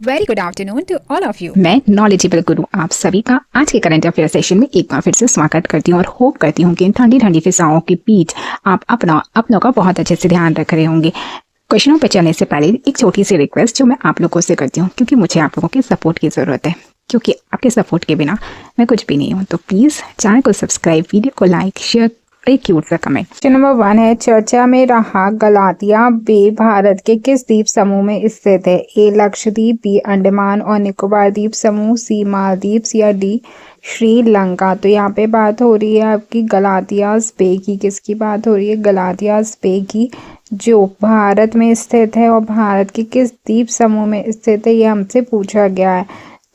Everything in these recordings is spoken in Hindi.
Very good afternoon to all of you. मैं नॉलेजेबल गुरु आप सभी का आज के करंट अफेयर सेशन में एक बार फिर से स्वागत करती हूँ और होप करती हूँ कि इन ठंडी ठंडी फिजाओं के बीच आप अपनों का बहुत अच्छे से ध्यान रख रहे होंगे। क्वेश्चनों पर चलने से पहले एक छोटी सी रिक्वेस्ट जो मैं आप लोगों से करती हूँ, क्योंकि मुझे आप लोगों के सपोर्ट की ज़रूरत है, क्योंकि आपके सपोर्ट के बिना मैं कुछ भी नहीं हूँ। तो प्लीज़ चैनल को सब्सक्राइब, वीडियो को लाइक, शेयर, एक क्यूट सा कमेंट। क्वेश्चन नंबर 1 है, चर्चा में रहा गलातिया बे भारत के किस द्वीप समूह में स्थित है? ए लक्षद्वीप, बी अंडमान और निकोबार द्वीप समूह, सी मालदीव या डी श्रीलंका। तो यहाँ पे बात हो रही है आपकी गलातियास बे की। किसकी बात हो रही है? गलातियास बे की, जो भारत में स्थित है और भारत के किस द्वीप समूह में स्थित है, ये हमसे पूछा गया है।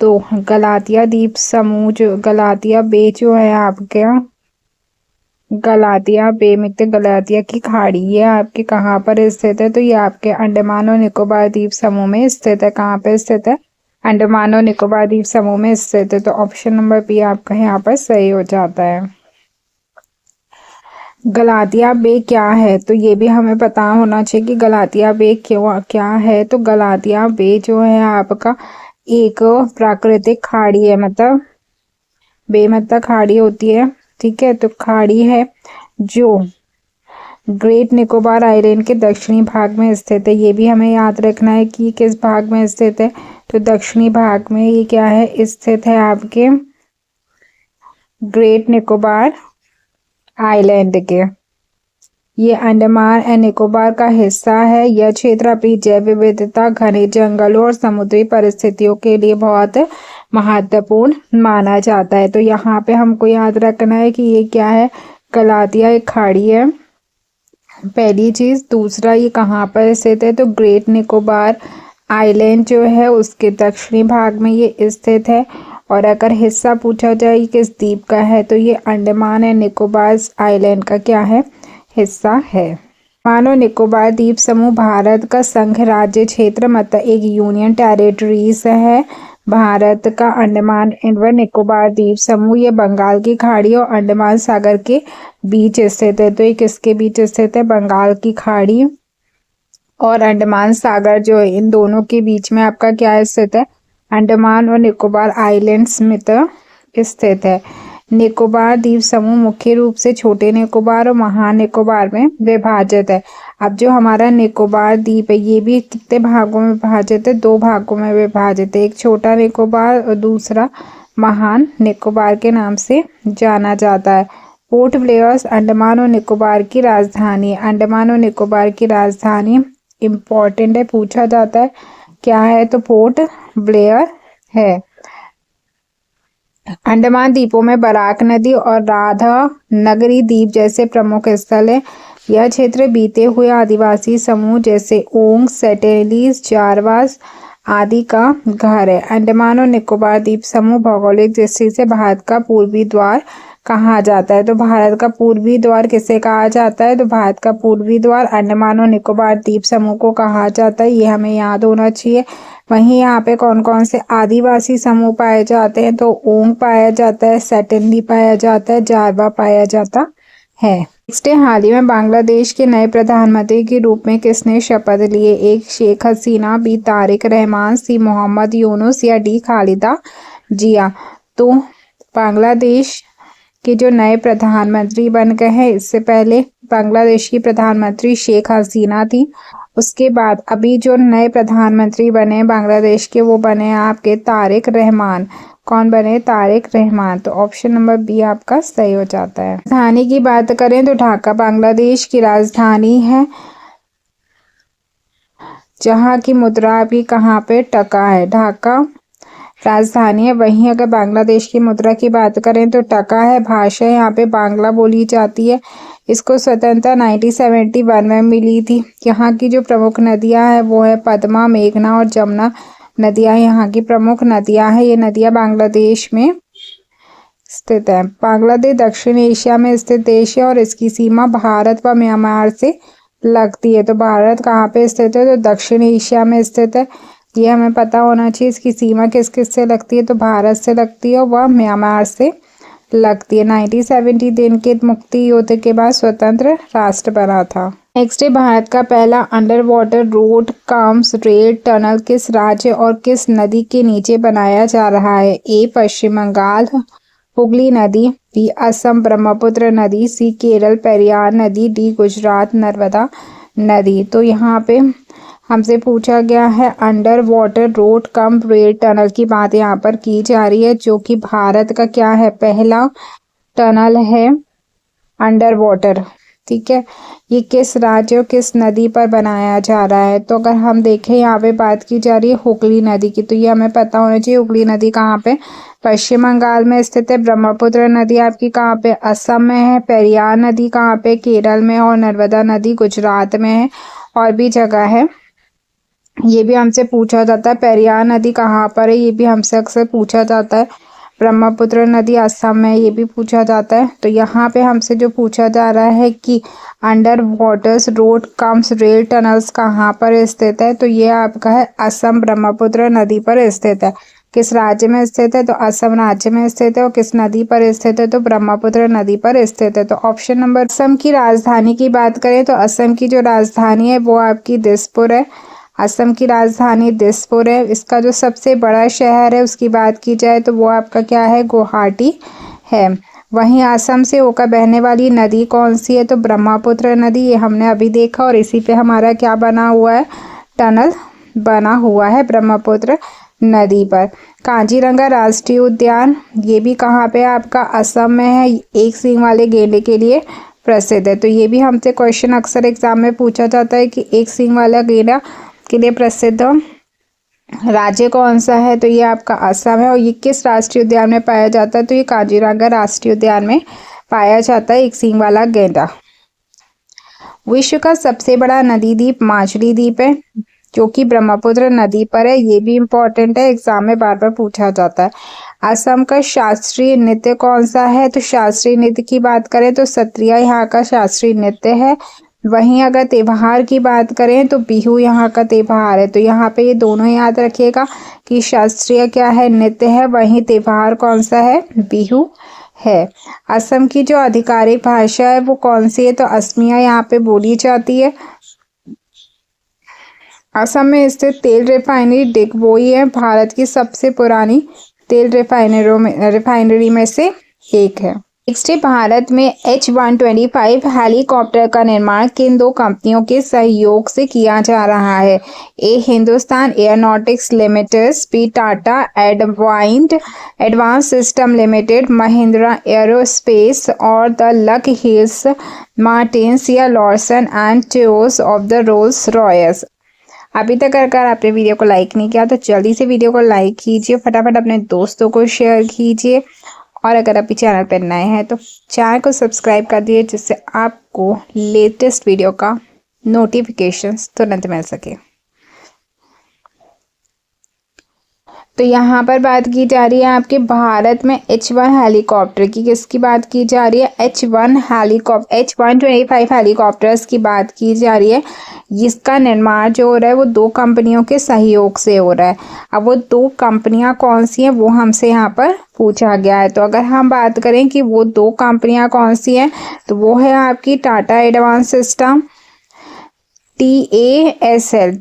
तो गलातिया द्वीप समूह, जो गलातिया बे जो है आपके गलातिया बे में गलातिया की खाड़ी, ये आपके कहाँ पर स्थित है? तो ये आपके अंडमान और निकोबार द्वीप समूह में स्थित है। कहाँ पे स्थित है? अंडमान और निकोबार द्वीप समूह में स्थित है। तो ऑप्शन नंबर बी आपका यहाँ पर सही हो जाता है। गलातिया बे क्या है? तो ये भी हमें पता होना चाहिए कि गलातिया बे क्या है। तो गलातिया बे जो है आपका एक प्राकृतिक खाड़ी है, मतलब बे मतलब खाड़ी होती है, ठीक है। तो खाड़ी है जो ग्रेट निकोबार आइलैंड के दक्षिणी भाग में स्थित है। ये भी हमें याद रखना है कि किस भाग में स्थित है। तो दक्षिणी भाग में ये क्या है? स्थित है आपके ग्रेट निकोबार आइलैंड के। ये अंडमान एंड निकोबार का हिस्सा है। यह क्षेत्र अपनी जैव विविधता, घने जंगलों और समुद्री परिस्थितियों के लिए बहुत महत्वपूर्ण माना जाता है। तो यहाँ पे हमको याद रखना है कि ये क्या है? गलातिया एक खाड़ी है, पहली चीज। दूसरा, ये कहाँ पर स्थित है? तो ग्रेट निकोबार आइलैंड जो है उसके दक्षिणी भाग में ये स्थित है। और अगर हिस्सा पूछा जाए किस द्वीप का है, तो ये अंडमान एंड निकोबार आइलैंड का क्या है? हिस्सा है। अंडमान और निकोबार द्वीप समूह भारत का संघ राज्य क्षेत्र, मतलब एक यूनियन टेरिटरीज है भारत का। अंडमान एंड निकोबार द्वीप समूह ये बंगाल की खाड़ी और अंडमान सागर के बीच स्थित है। तो ये किसके बीच स्थित है? बंगाल की खाड़ी और अंडमान सागर जो है, इन दोनों के बीच में आपका क्या स्थित है? अंडमान और निकोबार आइलैंड्स में तो स्थित है। निकोबार द्वीप समूह मुख्य रूप से छोटे निकोबार और महान निकोबार में विभाजित है। अब जो हमारा निकोबार द्वीप है ये भी कितने भागों में विभाजित है? 2 भागों में विभाजित है। एक छोटा निकोबार और दूसरा महान निकोबार के नाम से जाना जाता है। पोर्ट ब्लेयर अंडमान और निकोबार की राजधानी है। अंडमान और निकोबार की राजधानी इम्पोर्टेंट है, पूछा जाता है क्या है? तो पोर्ट ब्लेयर है। अंडमान द्वीपों में बराक नदी और राधा नगरी द्वीप जैसे प्रमुख स्थल है। यह क्षेत्र बीते हुए आदिवासी समूह जैसे ओंग, सेटेलीज, जारवास आदि का घर है। अंडमान और निकोबार द्वीप समूह भौगोलिक दृष्टि से भारत का पूर्वी द्वार कहा जाता है। तो भारत का पूर्वी द्वार किसे कहा जाता है? तो भारत का पूर्वी द्वार अंडमान और निकोबार द्वीप समूह को कहा जाता है। ये हमें याद होना चाहिए। वहीं यहाँ पे कौन कौन से आदिवासी समूह पाए जाते हैं? तो ओंग पाया जाता है, सेटेली पाया जाता है, जारवा पाया जाता है। नेक्स्ट, हाल ही में बांग्लादेश के नए प्रधानमंत्री के रूप में किसने शपथ लिए? एक शेख हसीना, बी तारिक रहमान, सी मोहम्मद यूनुस या डी खालिदा जिया। तो बांग्लादेश के जो नए प्रधानमंत्री बन गए हैं, इससे पहले बांग्लादेश की प्रधानमंत्री शेख हसीना थी। उसके बाद अभी जो नए प्रधानमंत्री बने बांग्लादेश के, वो बने आपके तारिक रहमान। कौन बने? तारिक रहमान। तो ऑप्शन नंबर बी आपका सही हो जाता है। राजधानी की बात करें तो ढाका बांग्लादेश की राजधानी है, जहाँ की मुद्रा अभी कहाँ पे? टका है। ढाका राजधानी है। वहीं अगर बांग्लादेश की मुद्रा की बात करें तो टका है। भाषा यहाँ पे बांग्ला बोली जाती है। इसको स्वतंत्रता 1971 में मिली थी। यहाँ की जो प्रमुख नदियाँ हैं वो है पद्मा, मेघना और जमुना नदियाँ यहाँ की प्रमुख नदियाँ हैं। ये नदियाँ बांग्लादेश में स्थित है। बांग्लादेश दक्षिण एशिया में स्थित देश है और इसकी सीमा भारत व म्यांमार से लगती है। तो भारत कहाँ पे स्थित है? तो दक्षिण एशिया में स्थित है। ये हमें पता होना चाहिए। इसकी सीमा किस किस से लगती है? तो भारत से लगती है और वह म्यांमार से लगती है। 1970 दिन के मुक्ति युद्ध के बाद स्वतंत्र राष्ट्र बना था। नेक्स्ट है, भारत का पहला under water road comes rail tunnel किस राज्य और किस नदी के नीचे बनाया जा रहा है? ए पश्चिम बंगाल हुगली नदी, बी असम ब्रह्मपुत्र नदी, सी केरल पेरियार नदी, डी गुजरात नर्मदा नदी। तो यहाँ पे हमसे पूछा गया है under water road cum rail tunnel की बात यहाँ पर की जा रही है, जो कि भारत का क्या है, पहला टनल है अंडर वाटर। ठीक है, ये किस राज्य और किस नदी पर बनाया जा रहा है? तो अगर हम देखें यहाँ पे बात की जा रही है हुगली नदी की, तो ये हमें पता होना चाहिए हुगली नदी कहाँ पे, पश्चिम बंगाल में स्थित है। ब्रह्मपुत्र नदी आपकी कहाँ पे, असम में है। पेरियार नदी कहाँ पे, केरल में। और नर्मदा नदी गुजरात में है। और भी जगह है, ये भी हमसे पूछा जाता है। पेरियार नदी कहाँ पर है, ये भी हमसे अक्सर पूछा जाता है। ब्रह्मपुत्र नदी असम में, ये भी पूछा जाता है। तो यहाँ पे हमसे जो पूछा जा रहा है कि under waters road comes rail tunnels कहाँ पर स्थित है, तो ये आपका है असम ब्रह्मपुत्र नदी पर स्थित है। किस राज्य में स्थित है? तो असम राज्य में स्थित है। और किस नदी पर स्थित है? तो ब्रह्मपुत्र नदी पर स्थित है। तो ऑप्शन नंबर। असम की राजधानी की बात करें तो असम की जो राजधानी है वो आपकी दिसपुर है। असम की राजधानी दिसपुर है। इसका जो सबसे बड़ा शहर है उसकी बात की जाए तो वो आपका क्या है, गुवाहाटी है। वहीं असम से होकर बहने वाली नदी कौन सी है? तो ब्रह्मपुत्र नदी, ये हमने अभी देखा। और इसी पे हमारा क्या बना हुआ है, टनल बना हुआ है ब्रह्मपुत्र नदी पर। काजीरंगा राष्ट्रीय उद्यान, ये भी कहाँ पे आपका, असम में है। एक सींग वाले गेंडे के लिए प्रसिद्ध है। तो ये भी हमसे क्वेश्चन अक्सर एग्जाम में पूछा जाता है कि एक सींग वाला गेंडा के लिए प्रसिद्ध राज्य कौन सा है? तो ये आपका असम है। और ये किस राष्ट्रीय उद्यान में पाया जाता है? तो ये काजीरंगा राष्ट्रीय उद्यान में पाया जाता है एक सींग वाला गेंडा। विश्व का सबसे बड़ा नदी द्वीप माजुली द्वीप है, जो कि ब्रह्मपुत्र नदी पर है। ये भी इम्पोर्टेंट है, एग्जाम में बार बार पूछा जाता है। असम का शास्त्रीय नृत्य कौन सा है? तो शास्त्रीय नृत्य की बात करें तो सत्रिया यहाँ का शास्त्रीय नृत्य है। वहीं अगर त्योहार की बात करें तो बिहू यहाँ का त्योहार है। तो यहाँ पे ये दोनों याद रखिएगा कि शास्त्रीय क्या है, नृत्य है, वहीं त्योहार कौन सा है, बिहू है। असम की जो आधिकारिक भाषा है वो कौन सी है? तो असमिया यहाँ पे बोली जाती है। असम में स्थित तेल रिफाइनरी डिगबोई है, भारत की सबसे पुरानी तेल रिफाइनरी में से एक है। नेक्स्ट है, भारत में H-125 हेलीकॉप्टर का निर्माण किन दो कंपनियों के सहयोग से किया जा रहा है? A Hindustan Aeronautics Limited, B Tata advance system Limited, Mahindra Aerospace और द लक हिल्स मार्टिन्स या Larsen and Toubro of the Rolls Royce. अभी तक अगर आपने वीडियो को लाइक नहीं किया तो जल्दी से वीडियो को लाइक कीजिए, फटाफट अपने दोस्तों को शेयर कीजिए। और अगर आप चैनल पर नए हैं तो चैनल को सब्सक्राइब कर दिए, जिससे आपको लेटेस्ट वीडियो का नोटिफिकेशंस तुरंत मिल सके। तो यहाँ पर बात की जा रही है आपके भारत में H-1 हेलीकॉप्टर की, किसकी बात की जा रही है? H-125 हेलीकॉप्टर्स की बात की जा रही है। इसका निर्माण जो हो रहा है वो दो कंपनियों के सहयोग से हो रहा है। अब वो दो कंपनियां कौन सी हैं वो हमसे यहाँ पर पूछा गया है। तो अगर हम बात करें कि वो दो कंपनियां कौन सी हैं तो वो है आपकी टाटा एडवांस सिस्टम, TASL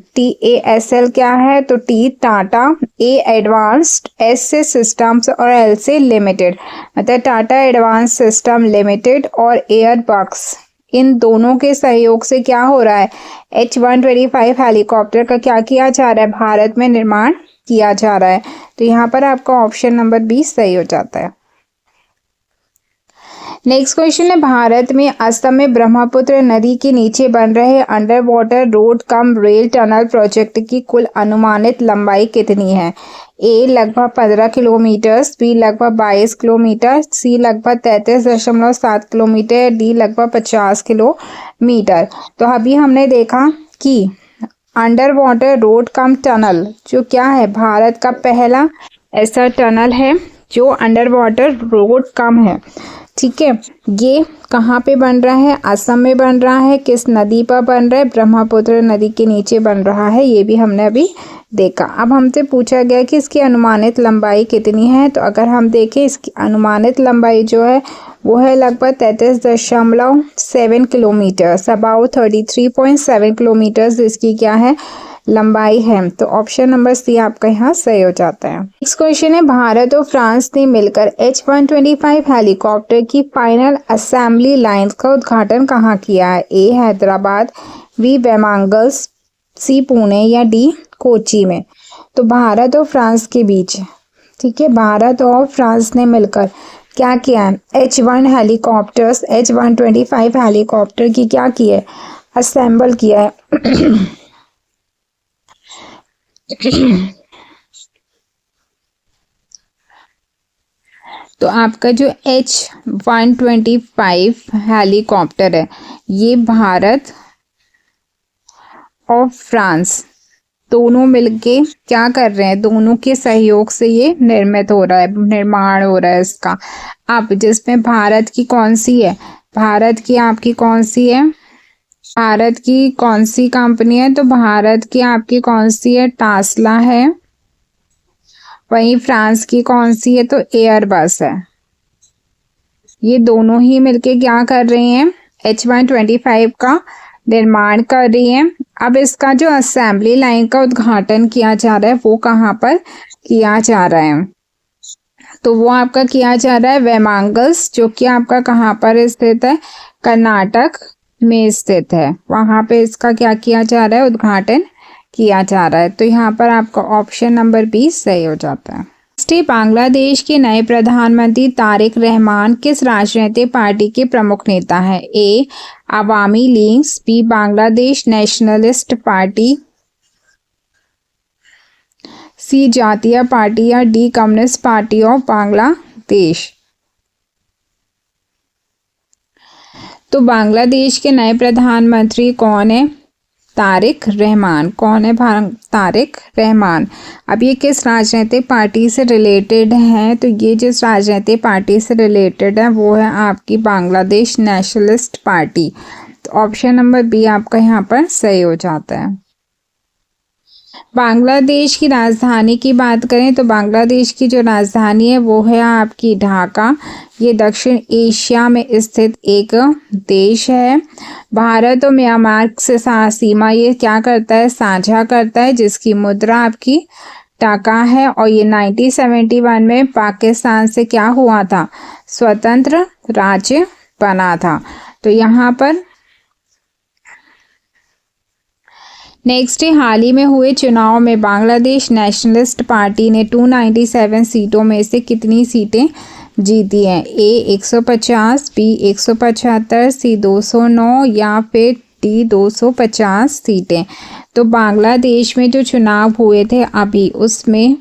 क्या है? तो टी टाटा, ए एडवांस्ड, एस से सिस्टम्स और एल से लिमिटेड, मतलब टाटा एडवांस सिस्टम लिमिटेड और एयरबक्स, इन दोनों के सहयोग से क्या हो रहा है? H-125 हेलीकॉप्टर का क्या किया जा रहा है? भारत में निर्माण किया जा रहा है। तो यहाँ पर आपका ऑप्शन नंबर 20 सही हो जाता है। नेक्स्ट क्वेश्चन है, भारत में असम में ब्रह्मपुत्र नदी के नीचे बन रहे under water road cum rail tunnel project की कुल अनुमानित लंबाई कितनी है? ए लगभग 15 किलोमीटर, बी लगभग 22 किलोमीटर, सी लगभग 33.7 किलोमीटर, डी लगभग 50 किलोमीटर। तो अभी हमने देखा कि अंडर वाटर रोड कम टनल जो क्या है, भारत का पहला ऐसा टनल है जो अंडर वाटर रोड कम है। ठीक है, ये कहाँ पे बन रहा है? असम में बन रहा है। किस नदी पर बन रहा है? ब्रह्मपुत्र नदी के नीचे बन रहा है। ये भी हमने अभी देखा। अब हमसे पूछा गया कि इसकी अनुमानित लंबाई कितनी है। तो अगर हम देखें इसकी अनुमानित लंबाई जो है वो है लगभग 33.7 किलोमीटर, अबाउट 33.7 किलोमीटर इसकी क्या है? लंबाई है। तो ऑप्शन नंबर सी आपका यहाँ सही हो जाता है। नेक्स्ट क्वेश्चन है, भारत और फ्रांस ने मिलकर H-125 हेलीकॉप्टर की फाइनल असेंबली लाइन का उद्घाटन कहाँ किया है? ए हैदराबाद, बी बैमांगल्स, सी पुणे या डी कोची में। तो भारत और फ्रांस के बीच, ठीक है, भारत और फ्रांस ने मिलकर क्या किया है? H-125 हेलीकॉप्टर की क्या की है? असेंबल किया है। तो आपका जो H-125 हेलीकॉप्टर है ये भारत और फ्रांस दोनों मिलके क्या कर रहे हैं? दोनों के सहयोग से ये निर्मित हो रहा है, निर्माण हो रहा है इसका। अब जिसमें भारत की कौन सी है? भारत की आपकी कौन सी है? भारत की कौन सी कंपनी है? तो भारत की आपकी कौन सी है? टास्ला है। वहीं फ्रांस की कौन सी है? तो एयरबस है। ये दोनों ही मिलके क्या कर रही हैं? H-125 का निर्माण कर रही हैं। अब इसका जो असेंबली लाइन का उद्घाटन किया जा रहा है वो कहाँ पर किया जा रहा है? तो वो आपका किया जा रहा है वैमांगल्स, जो कि आपका कहाँ पर स्थित है? कर्नाटक में स्थित है। वहां पे इसका क्या किया जा रहा है? उद्घाटन किया जा रहा है। तो यहाँ पर आपका ऑप्शन नंबर बी सही हो जाता है। बांग्लादेश के नए प्रधानमंत्री तारिक रहमान किस राजनीतिक पार्टी के प्रमुख नेता हैं? A Awami League, B Bangladesh Nationalist Party, C Jatiya Party या D Communist Party of Bangladesh. तो बांग्लादेश के नए प्रधानमंत्री कौन है? तारिक रहमान। कौन है? तारिक रहमान। अब ये किस राजनीतिक पार्टी से रिलेटेड हैं? तो ये जिस राजनीतिक पार्टी से रिलेटेड है वो है आपकी बांग्लादेश नेशनलिस्ट पार्टी। तो ऑप्शन नंबर बी आपका यहाँ पर सही हो जाता है। बांग्लादेश की राजधानी की बात करें तो बांग्लादेश की जो राजधानी है वो है आपकी ढाका। ये दक्षिण एशिया में स्थित एक देश है। भारत और म्यांमार से सीमा ये क्या करता है? साझा करता है, जिसकी मुद्रा आपकी टाका है। और ये 1971 में पाकिस्तान से क्या हुआ था? स्वतंत्र राज्य बना था। तो यहाँ पर नेक्स्ट है, हाल ही में हुए चुनाव में बांग्लादेश नेशनलिस्ट पार्टी ने 297 सीटों में से कितनी सीटें जीती हैं? ए 150, बी 175, सी 209 या फिर डी 250 सीटें। तो बांग्लादेश में जो चुनाव हुए थे अभी उसमें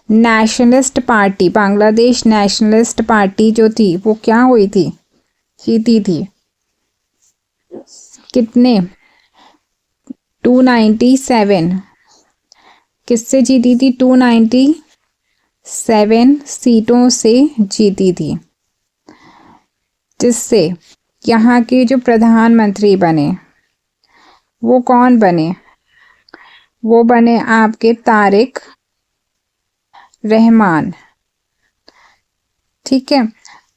nationalist party, Bangladesh Nationalist party जो थी वो क्या हुई थी? जीती थी। कितने? 297। किससे जीती थी? 297 सीटों से जीती थी, जिससे यहाँ के जो प्रधानमंत्री बने वो कौन बने? वो बने आपके तारिक रहमान। ठीक है।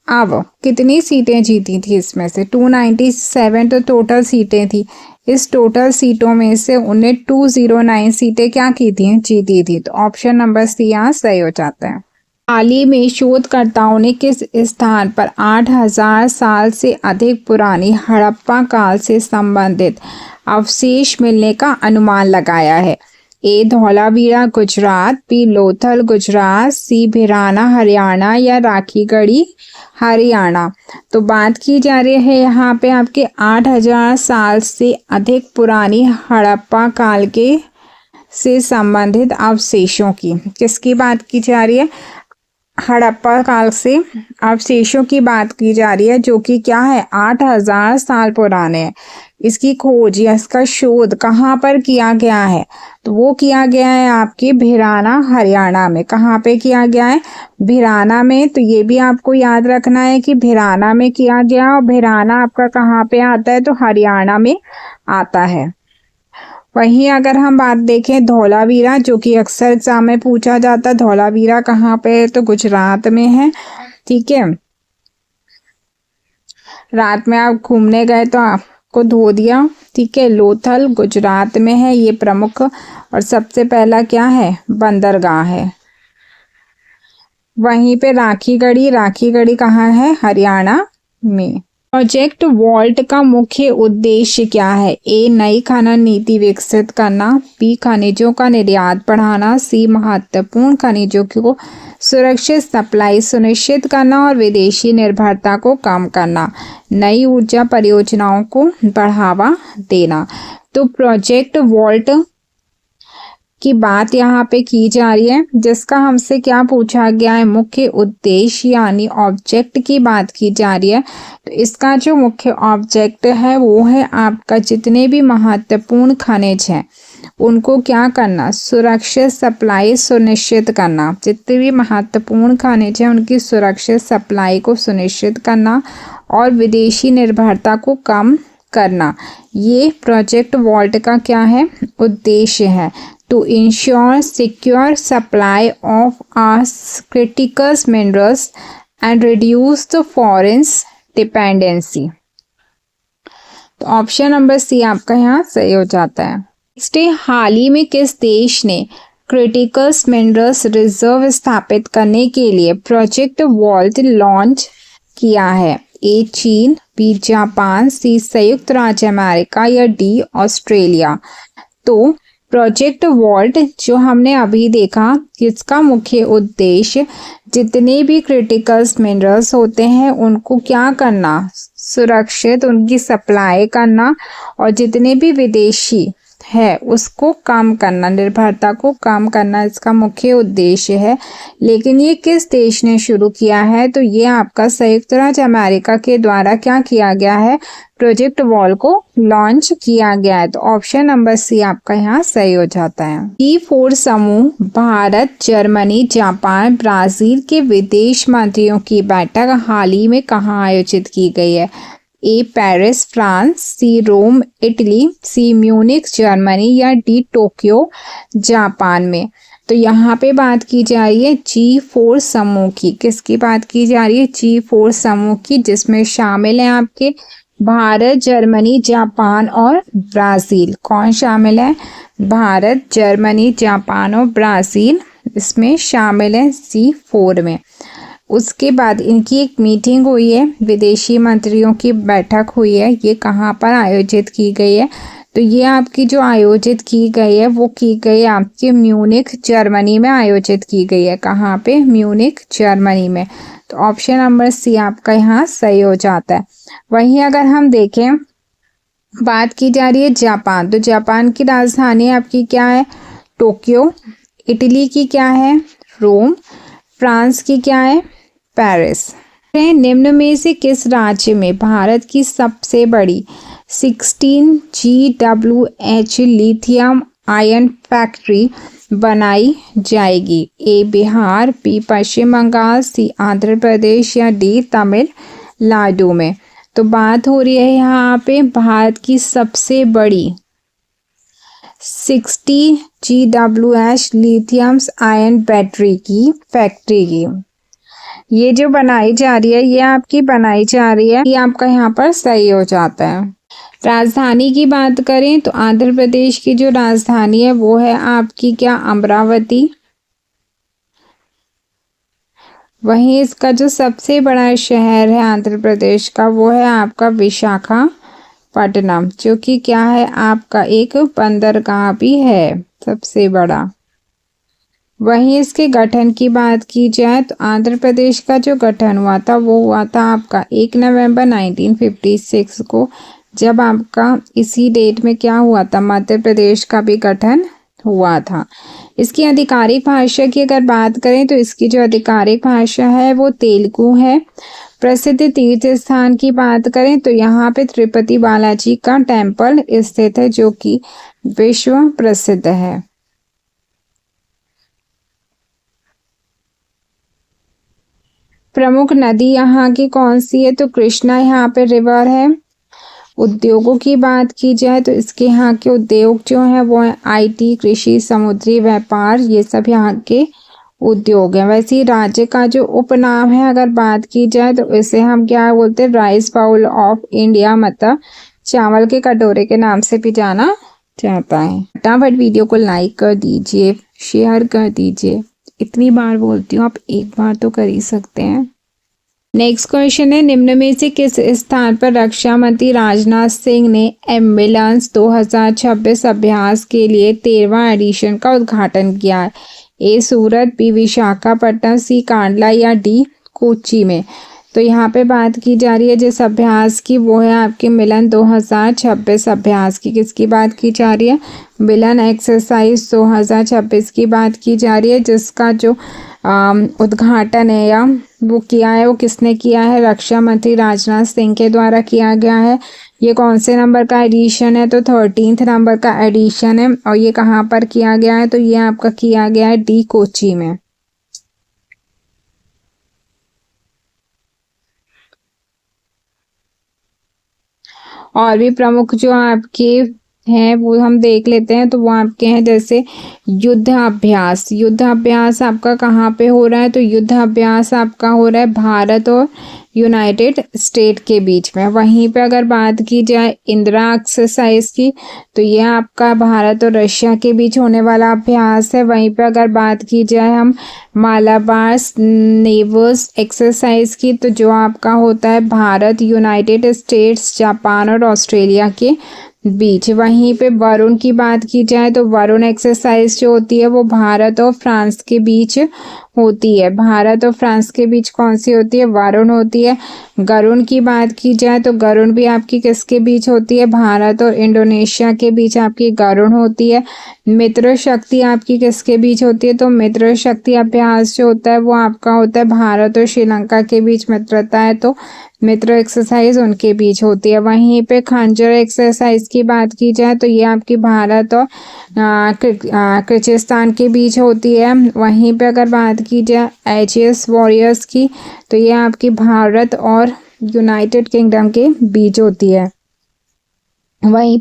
अब कितनी सीटें जीती थी इसमें से? 297 तो टोटल सीटें थी। इस टोटल सीटों में से उन्हें 209 सीटें क्या की थी? जीती थी। तो ऑप्शन नंबर सी यहाँ सही हो जाता है। हाल ही में शोधकर्ताओं ने किस स्थान पर 8000 साल से अधिक पुरानी हड़प्पा काल से संबंधित अवशेष मिलने का अनुमान लगाया है? ए धौलावीरा गुजरात, बी लोथल गुजरात, सी भिराना हरियाणा या राखीगढ़ी हरियाणा। तो बात की जा रही है यहाँ पे आपके 8000 साल से अधिक पुरानी हड़प्पा काल के से संबंधित अवशेषों की। किसकी बात की जा रही है? हड़प्पा काल से अवशेषों की बात की जा रही है, जो कि क्या है? 8000 साल पुराने हैं। इसकी खोज या इसका शोध कहाँ पर किया गया है? तो वो किया गया है आपके भिराना, हरियाणा में। कहाँ पे किया गया है? भिराना में। तो ये भी आपको याद रखना है कि भिराना में किया गया, और भिराना आपका कहाँ पे आता है? तो हरियाणा में आता है। वहीं अगर हम बात देखें धौलावीरा, जो कि अक्सर एग्जाम में पूछा जाता है, धौलावीरा कहाँ पे है? तो गुजरात में है। ठीक है, रात में आप घूमने गए तो आपको धो दिया। ठीक है, लोथल गुजरात में है ये प्रमुख, और सबसे पहला क्या है? बंदरगाह है। वहीं पे राखीगढ़ी, राखीगढ़ी कहाँ है? हरियाणा में। प्रोजेक्ट वॉल्ट का मुख्य उद्देश्य क्या है? ए, नई खनन नीति विकसित करना, बी, खनिजों का निर्यात बढ़ाना, सी, महत्वपूर्ण खनिजों को सुरक्षित सप्लाई सुनिश्चित करना, और विदेशी निर्भरता को कम करना, नई ऊर्जा परियोजनाओं को बढ़ावा देना। तो प्रोजेक्ट वॉल्ट की बात यहाँ पे की जा रही है, जिसका हमसे क्या पूछा गया है? मुख्य उद्देश्य यानी ऑब्जेक्ट की बात की जा रही है। तो इसका जो मुख्य ऑब्जेक्ट है वो है आपका जितने भी महत्वपूर्ण खनिज हैं उनको क्या करना? सुरक्षित सप्लाई सुनिश्चित करना। जितने भी महत्वपूर्ण खनिज हैं उनकी सुरक्षित सप्लाई को सुनिश्चित करना और विदेशी निर्भरता को कम करना। ये प्रोजेक्ट वॉल्ट का क्या है? उद्देश्य है। To ensure secure supply of our critical minerals and reduce the foreign dependency। तो ऑप्शन नंबर सी आपका यहाँ सही हो जाता है। नेक्स्ट, हाल ही में किस देश ने क्रिटिकल मिनरल्स रिजर्व स्थापित करने के लिए प्रोजेक्ट वॉल्ट लॉन्च किया है? ए, चीन, बी, जापान, सी, संयुक्त राज्य अमेरिका, या डी, ऑस्ट्रेलिया। तो प्रोजेक्ट वॉल्ट जो हमने अभी देखा, इसका मुख्य उद्देश्य जितने भी क्रिटिकल मिनरल्स होते हैं उनको क्या करना? सुरक्षित उनकी सप्लाई करना, और जितने भी विदेशी है उसको कम करना, निर्भरता को कम करना इसका मुख्य उद्देश्य है। लेकिन ये किस देश ने शुरू किया है? तो ये आपका संयुक्त राज्य अमेरिका के द्वारा क्या किया गया है? प्रोजेक्ट वॉल को लॉन्च किया गया है। तो ऑप्शन नंबर सी आपका यहाँ सही हो जाता है। G4 समूह भारत, जर्मनी, जापान, ब्राजील के विदेश मंत्रियों की बैठक हाल ही में कहाँ आयोजित की गई है? ए, पेरिस फ्रांस, सी, रोम इटली, सी, म्यूनिख जर्मनी, या डी, टोक्यो जापान में। तो यहाँ पे बात की जा रही है G4 समूह की। किसकी बात की जा रही है? G4 समूह की, जिसमें शामिल हैं आपके भारत, जर्मनी, जापान और ब्राज़ील। कौन शामिल है? भारत, जर्मनी, जापान और ब्राज़ील इसमें शामिल है C4 में। उसके बाद इनकी एक मीटिंग हुई है, विदेशी मंत्रियों की बैठक हुई है। ये कहाँ पर आयोजित की गई है? तो ये आपकी जो आयोजित की गई है वो की गई आपके म्यूनिख जर्मनी में आयोजित की गई है। कहाँ पे? म्यूनिख जर्मनी में। तो ऑप्शन नंबर सी आपका यहाँ सही हो जाता है। वहीं अगर हम देखें, बात की जा रही है जापान, तो जापान की राजधानी आपकी क्या है? टोक्यो। इटली की क्या है? रोम। फ्रांस की क्या है? पेरिस। निम्न में से किस राज्य में भारत की सबसे बड़ी 16 GWH लिथियम आयन फैक्ट्री बनाई जाएगी? ए, बिहार, बी, पश्चिम बंगाल, सी, आंध्र प्रदेश, या डी, तमिलनाडु में। तो बात हो रही है यहाँ पे भारत की सबसे बड़ी 60 GWH लिथियम आयन बैटरी की फैक्ट्री की। ये जो बनाई जा रही है, ये आपकी बनाई जा रही है, ये आपका यहाँ पर सही हो जाता है। राजधानी की बात करें तो आंध्र प्रदेश की जो राजधानी है वो है आपकी क्या? अमरावती। वहीं इसका जो सबसे बड़ा शहर है आंध्र प्रदेश का वो है आपका विशाखापट्टनम, जो कि क्या है? आपका एक बंदरगाह भी है सबसे बड़ा। वहीं इसके गठन की बात की जाए तो आंध्र प्रदेश का जो गठन हुआ था वो हुआ था आपका 1 नवंबर 1956 को, जब आपका इसी डेट में क्या हुआ था? मध्य प्रदेश का भी गठन हुआ था। इसकी आधिकारिक भाषा की अगर बात करें तो इसकी जो आधिकारिक भाषा है वो तेलुगु है। प्रसिद्ध तीर्थ स्थान की बात करें तो यहाँ पे तिरुपति बालाजी का टेम्पल स्थित है जो कि विश्व प्रसिद्ध है। प्रमुख नदी यहाँ की कौन सी है तो कृष्णा यहाँ पे रिवर है। उद्योगों की बात की जाए तो इसके यहाँ के उद्योग जो है वो है IT, कृषि, समुद्री व्यापार, ये सब यहाँ के उद्योग हैं। वैसे ही राज्य का जो उपनाम है अगर बात की जाए तो इसे हम क्या बोलते हैं, राइस बाउल ऑफ इंडिया, मतलब चावल के कटोरे के नाम से भी जाना जाता है। फटाफट वीडियो को लाइक कर दीजिए, शेयर कर दीजिए। इतनी बार बोलती हूँ, आप एक बार तो कर ही सकते हैं। नेक्स्ट क्वेश्चन है, निम्न में से किस स्थान पर रक्षा मंत्री राजनाथ सिंह ने एम्बुलेंस 2026 अभ्यास के लिए 13वां एडिशन का उद्घाटन किया है? A Surat, B Visakhapatnam, C Kandla या D कोच्चि में? तो यहाँ पे बात की जा रही है जिस अभ्यास की, वो है आपके मिलन 2026 अभ्यास की। किसकी बात की जा रही है? मिलन एक्सरसाइज 2026 की बात की जा रही है, जिसका जो उद्घाटन है या वो किया है, वो किसने किया है? रक्षा मंत्री राजनाथ सिंह के द्वारा किया गया है। ये कौन से नंबर का एडिशन है? तो 13th नंबर का एडिशन है। और ये कहाँ पर किया गया है? तो ये आपका किया गया है D कोच्चि में। और भी प्रमुख जो आपके हैं वो हम देख लेते हैं। तो वो आपके हैं जैसे युद्ध अभ्यास। युद्ध अभ्यास आपका कहाँ पे हो रहा है? तो युद्ध अभ्यास आपका हो रहा है भारत और यूनाइटेड स्टेट के बीच में। वहीं पे अगर बात की जाए इंदिरा एक्सरसाइज की, तो ये आपका भारत और रशिया के बीच होने वाला अभ्यास है। वहीं पे अगर बात की जाए हम मालाबार नेवल्स एक्सरसाइज की, तो जो आपका होता है भारत, यूनाइटेड स्टेट्स, जापान और ऑस्ट्रेलिया के बीच। वहीं पे वरुण की बात की जाए तो वरुण एक्सरसाइज जो होती है वो भारत और फ्रांस के बीच होती है। भारत और फ्रांस के बीच कौन सी होती है? वरुण होती है। गरुण की बात की जाए तो गरुण भी आपकी किसके बीच होती है? भारत और इंडोनेशिया के बीच आपकी गरुण होती है। मित्र शक्ति आपकी किसके बीच होती है? तो मित्र शक्ति अभ्यास जो होता है वो आपका होता है भारत और श्रीलंका के बीच मित्रता है, तो मित्र एक्सरसाइज उनके बीच होती है। वहीं पे खंजर एक्सरसाइज की बात की जाए तो ये आपकी भारत और किर्गिस्तान के बीच होती है। वहीं पे अगर बात की जाए HS वॉरियर्स की, तो ये आपकी भारत और यूनाइटेड किंगडम के बीच होती है। वहीं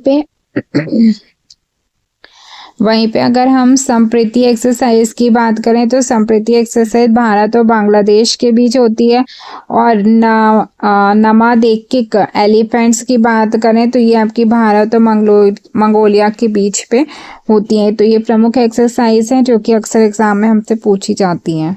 पे अगर हम संप्रीति एक्सरसाइज की बात करें तो संप्रीति एक्सरसाइज भारत और बांग्लादेश के बीच होती है। और नमादेकिक एलिफेंट्स की बात करें तो ये आपकी भारत और मंगोलिया के बीच पे होती है। तो ये प्रमुख एक्सरसाइज हैं जो कि अक्सर एग्जाम में हमसे पूछी जाती हैं।